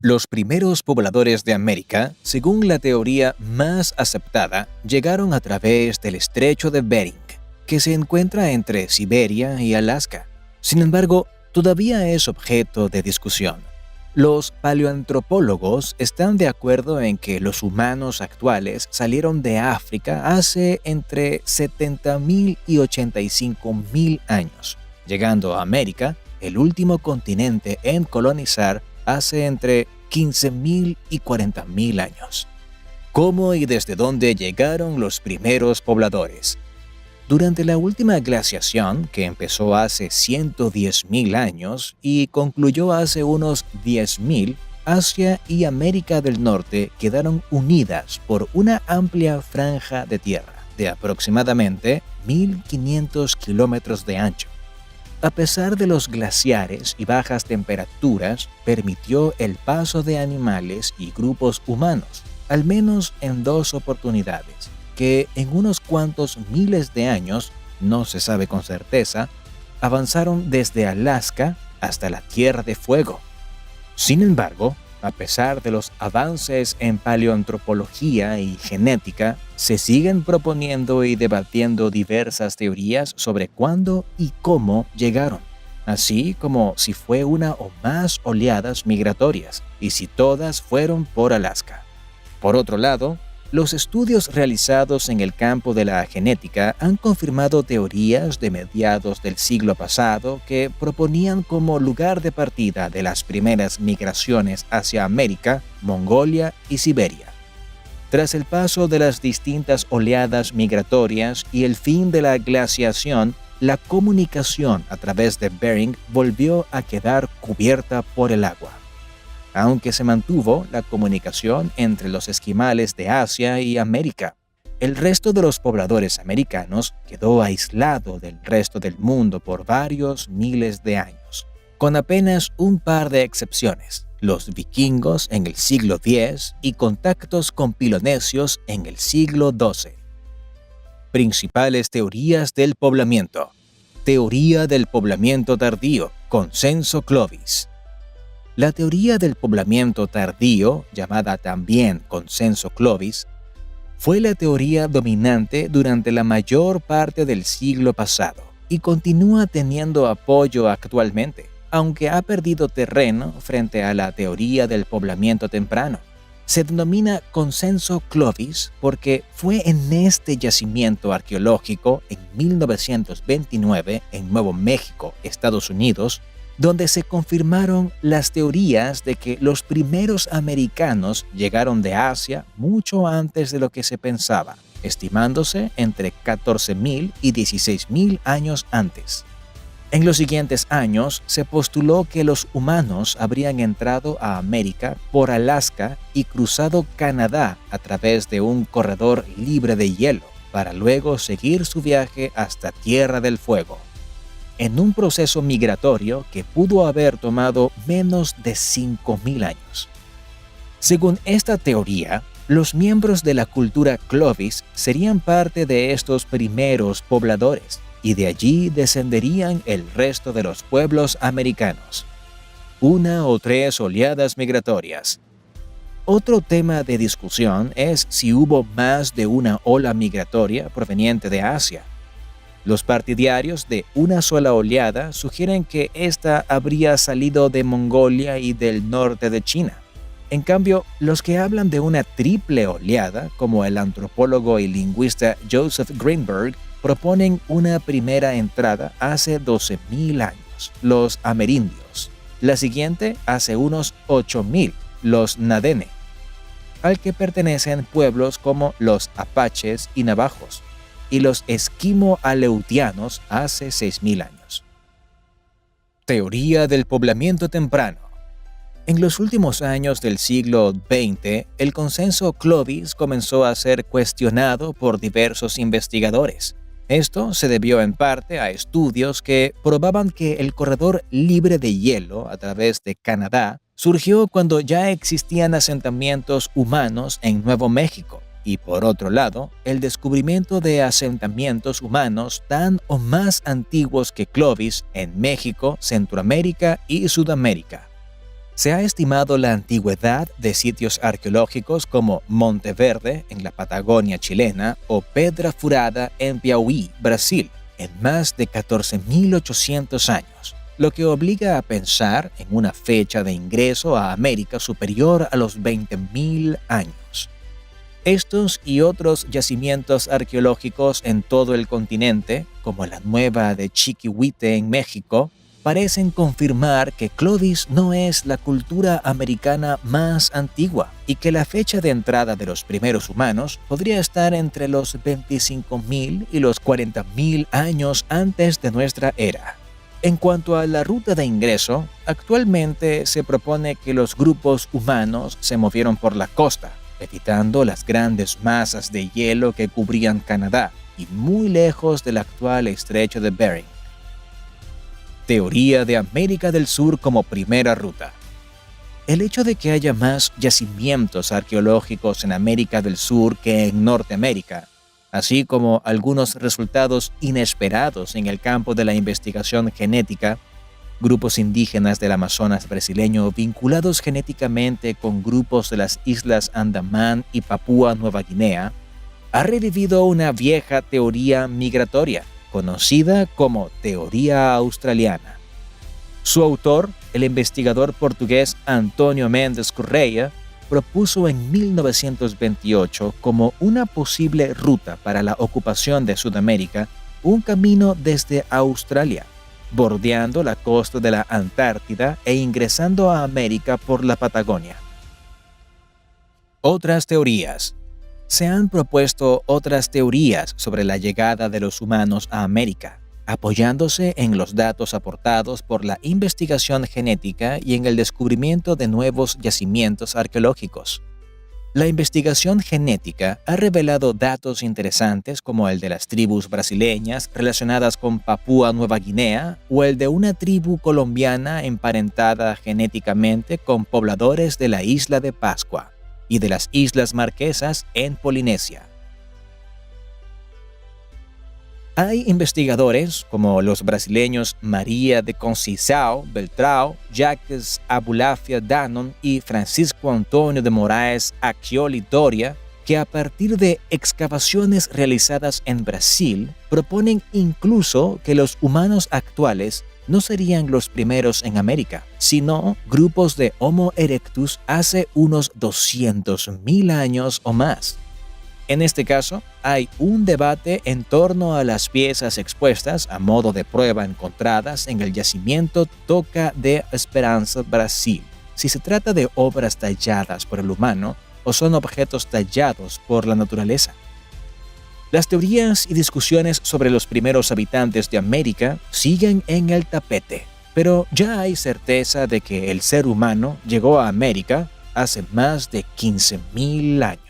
Los primeros pobladores de América, según la teoría más aceptada, llegaron a través del estrecho de Bering, que se encuentra entre Siberia y Alaska. Sin embargo, todavía es objeto de discusión. Los paleoantropólogos están de acuerdo en que los humanos actuales salieron de África hace entre 70.000 y 85.000 años, llegando a América, el último continente en colonizar, hace entre 15.000 y 40.000 años. ¿Cómo y desde dónde llegaron los primeros pobladores? Durante la última glaciación, que empezó hace 110.000 años y concluyó hace unos 10.000, Asia y América del Norte quedaron unidas por una amplia franja de tierra de aproximadamente 1.500 kilómetros de ancho. A pesar de los glaciares y bajas temperaturas, permitió el paso de animales y grupos humanos, al menos en 2 oportunidades, que en unos cuantos miles de años, no se sabe con certeza, avanzaron desde Alaska hasta la Tierra de Fuego. Sin embargo, a pesar de los avances en paleoantropología y genética, se siguen proponiendo y debatiendo diversas teorías sobre cuándo y cómo llegaron, así como si fue una o más oleadas migratorias y si todas fueron por Alaska. Por otro lado, los estudios realizados en el campo de la genética han confirmado teorías de mediados del siglo pasado que proponían como lugar de partida de las primeras migraciones hacia América, Mongolia y Siberia. Tras el paso de las distintas oleadas migratorias y el fin de la glaciación, la comunicación a través de Bering volvió a quedar cubierta por el agua. Aunque se mantuvo la comunicación entre los esquimales de Asia y América, el resto de los pobladores americanos quedó aislado del resto del mundo por varios miles de años, con apenas un par de excepciones: los vikingos en el siglo X y contactos con pilonesios en el siglo XII. Principales teorías del poblamiento. Teoría del poblamiento tardío, consenso Clovis. La teoría del poblamiento tardío, llamada también consenso Clovis, fue la teoría dominante durante la mayor parte del siglo pasado y continúa teniendo apoyo actualmente, aunque ha perdido terreno frente a la teoría del poblamiento temprano. Se denomina consenso Clovis porque fue en este yacimiento arqueológico en 1929 en Nuevo México, Estados Unidos, donde se confirmaron las teorías de que los primeros americanos llegaron de Asia mucho antes de lo que se pensaba, estimándose entre 14.000 y 16.000 años antes. En los siguientes años se postuló que los humanos habrían entrado a América por Alaska y cruzado Canadá a través de un corredor libre de hielo, para luego seguir su viaje hasta Tierra del Fuego, en un proceso migratorio que pudo haber tomado menos de 5.000 años. Según esta teoría, los miembros de la cultura Clovis serían parte de estos primeros pobladores, y de allí descenderían el resto de los pueblos americanos. 1 o 3 oleadas migratorias. Otro tema de discusión es si hubo más de una ola migratoria proveniente de Asia. Los partidarios de una sola oleada sugieren que ésta habría salido de Mongolia y del norte de China. En cambio, los que hablan de una triple oleada, como el antropólogo y lingüista Joseph Greenberg, proponen una primera entrada hace 12.000 años, los amerindios. La siguiente hace unos 8.000, los Nadene, al que pertenecen pueblos como los apaches y navajos, y los esquimo-aleutianos hace 6.000 años. Teoría del poblamiento temprano. En los últimos años del siglo XX, el consenso Clovis comenzó a ser cuestionado por diversos investigadores. Esto se debió en parte a estudios que probaban que el corredor libre de hielo a través de Canadá surgió cuando ya existían asentamientos humanos en Nuevo México, y por otro lado, el descubrimiento de asentamientos humanos tan o más antiguos que Clovis en México, Centroamérica y Sudamérica. Se ha estimado la antigüedad de sitios arqueológicos como Monte Verde, en la Patagonia chilena, o Pedra Furada, en Piauí, Brasil, en más de 14.800 años, lo que obliga a pensar en una fecha de ingreso a América superior a los 20.000 años. Estos y otros yacimientos arqueológicos en todo el continente, como la nueva de Chiquihuite en México, parecen confirmar que Clovis no es la cultura americana más antigua y que la fecha de entrada de los primeros humanos podría estar entre los 25.000 y los 40.000 años antes de nuestra era. En cuanto a la ruta de ingreso, actualmente se propone que los grupos humanos se movieron por la costa, evitando las grandes masas de hielo que cubrían Canadá y muy lejos del actual estrecho de Bering. Teoría de América del Sur como primera ruta. El hecho de que haya más yacimientos arqueológicos en América del Sur que en Norteamérica, así como algunos resultados inesperados en el campo de la investigación genética, grupos indígenas del Amazonas brasileño vinculados genéticamente con grupos de las islas Andamán y Papúa Nueva Guinea, ha revivido una vieja teoría migratoria, conocida como teoría australiana. Su autor, el investigador portugués António Mendes Correia, propuso en 1928 como una posible ruta para la ocupación de Sudamérica un camino desde Australia, bordeando la costa de la Antártida e ingresando a América por la Patagonia. Otras teorías. Se han propuesto otras teorías sobre la llegada de los humanos a América, apoyándose en los datos aportados por la investigación genética y en el descubrimiento de nuevos yacimientos arqueológicos. La investigación genética ha revelado datos interesantes como el de las tribus brasileñas relacionadas con Papúa Nueva Guinea o el de una tribu colombiana emparentada genéticamente con pobladores de la isla de Pascua y de las Islas Marquesas en Polinesia. Hay investigadores como los brasileños Maria de Conceição Beltrão, Jacques Abulafia Danon y Francisco Antonio de Moraes Accioli Doria, que a partir de excavaciones realizadas en Brasil proponen incluso que los humanos actuales no serían los primeros en América, sino grupos de Homo erectus hace unos 200.000 años o más. En este caso, hay un debate en torno a las piezas expuestas a modo de prueba encontradas en el yacimiento Toca de Esperança, Brasil, si se trata de obras talladas por el humano o son objetos tallados por la naturaleza. Las teorías y discusiones sobre los primeros habitantes de América siguen en el tapete, pero ya hay certeza de que el ser humano llegó a América hace más de 15.000 años.